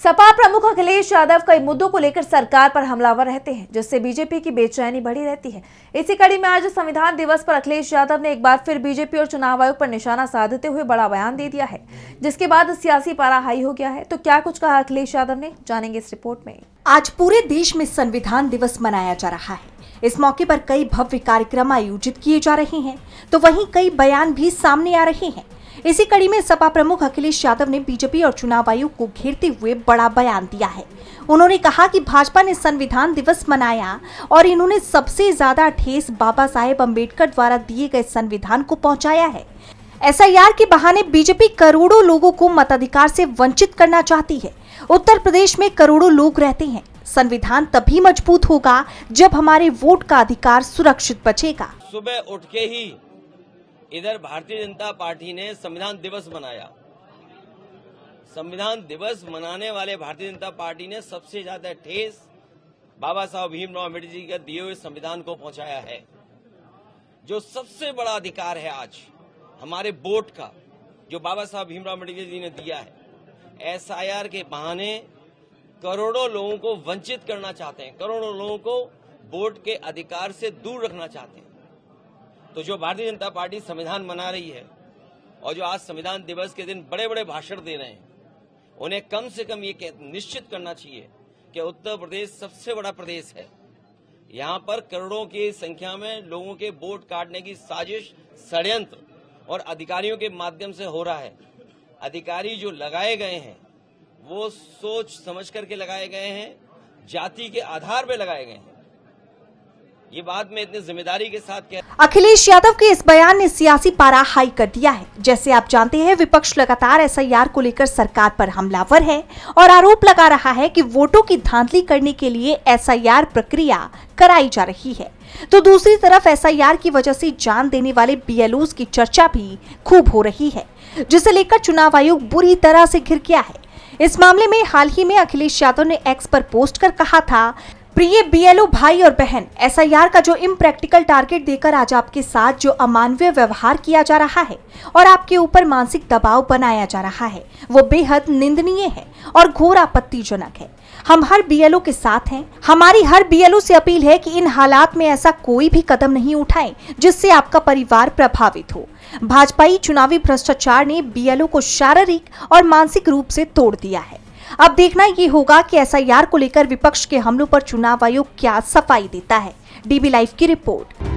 सपा प्रमुख अखिलेश यादव कई मुद्दों को लेकर सरकार पर हमलावर रहते हैं, जिससे बीजेपी की बेचैनी बढ़ी रहती है। इसी कड़ी में आज संविधान दिवस पर अखिलेश यादव ने एक बार फिर बीजेपी और चुनाव आयोग पर निशाना साधते हुए बड़ा बयान दे दिया है, जिसके बाद सियासी पारा हाई हो गया है। तो क्या कुछ कहा अखिलेश यादव ने, जानेंगे इस रिपोर्ट में। आज पूरे देश में संविधान दिवस मनाया जा रहा है। इस मौके पर कई भव्य कार्यक्रम आयोजित किए जा रहे हैं, तो वहीं कई बयान भी सामने आ रहे हैं। इसी कड़ी में सपा प्रमुख अखिलेश यादव ने बीजेपी और चुनाव आयोग को घेरते हुए बड़ा बयान दिया है। उन्होंने कहा कि भाजपा ने संविधान दिवस मनाया और इन्होंने सबसे ज्यादा ठेस बाबा साहेब अम्बेडकर द्वारा दिए गए संविधान को पहुंचाया है। एसआईआर के बहाने बीजेपी करोड़ों लोगों को मताधिकार से वंचित करना चाहती है। उत्तर प्रदेश में करोड़ों लोग रहते हैं। संविधान तभी मजबूत होगा जब हमारे वोट का अधिकार सुरक्षित बचेगा। सुबह उठ के ही इधर भारतीय जनता पार्टी ने संविधान दिवस मनाया। संविधान दिवस मनाने वाले भारतीय जनता पार्टी ने सबसे ज्यादा ठेस बाबा साहब भीमराव अम्बेडकर जी के दिए हुए संविधान को पहुंचाया है। जो सबसे बड़ा अधिकार है आज हमारे वोट का, जो बाबा साहब भीमराव अम्बेडकर जी ने दिया है, एसआईआर के बहाने करोड़ों लोगों को वंचित करना चाहते हैं, करोड़ों लोगों को वोट के अधिकार से दूर रखना चाहते हैं। तो जो भारतीय जनता पार्टी संविधान मना रही है और जो आज संविधान दिवस के दिन बड़े बड़े भाषण दे रहे हैं, उन्हें कम से कम ये निश्चित करना चाहिए कि उत्तर प्रदेश सबसे बड़ा प्रदेश है। यहाँ पर करोड़ों की संख्या में लोगों के वोट काटने की साजिश, षड्यंत्र और अधिकारियों के माध्यम से हो रहा है। अधिकारी जो लगाए गए हैं वो सोच समझ करके लगाए गए हैं, जाति के आधार पर लगाए गए हैं। ये बात मैं इतनी जिम्मेदारी के साथ कह। अखिलेश यादव के इस बयान ने सियासी पारा हाई कर दिया है। जैसे आप जानते हैं, विपक्ष लगातार एसआईआर को लेकर सरकार पर हमलावर है और आरोप लगा रहा है कि वोटों की धांधली करने के लिए एसआईआर प्रक्रिया कराई जा रही है। तो दूसरी तरफ एसआईआर की वजह से जान देने वाले बीएलओज की चर्चा भी खूब हो रही है, जिसे लेकर चुनाव आयोग बुरी तरह से घिर गया है। इस मामले में हाल ही में अखिलेश यादव ने एक्स पर पोस्ट कर कहा था, प्रिय बीएलओ भाई और बहन, एसआईआर का जो इम्प्रैक्टिकल टारगेट देकर आज आपके साथ जो अमानवीय व्यवहार किया जा रहा है और आपके ऊपर मानसिक दबाव बनाया जा रहा है, वो बेहद निंदनीय है और घोर आपत्तिजनक है। हम हर बीएलओ के साथ हैं। हमारी हर बीएलओ से अपील है कि इन हालात में ऐसा कोई भी कदम नहीं उठाएं जिससे आपका परिवार प्रभावित हो। भाजपाई चुनावी भ्रष्टाचार ने बीएलओ को शारीरिक और मानसिक रूप से तोड़ दिया है। अब देखना ये होगा कि एसआईआर को लेकर विपक्ष के हमलों पर चुनाव आयोग क्या सफाई देता है। डीबी लाइव की रिपोर्ट।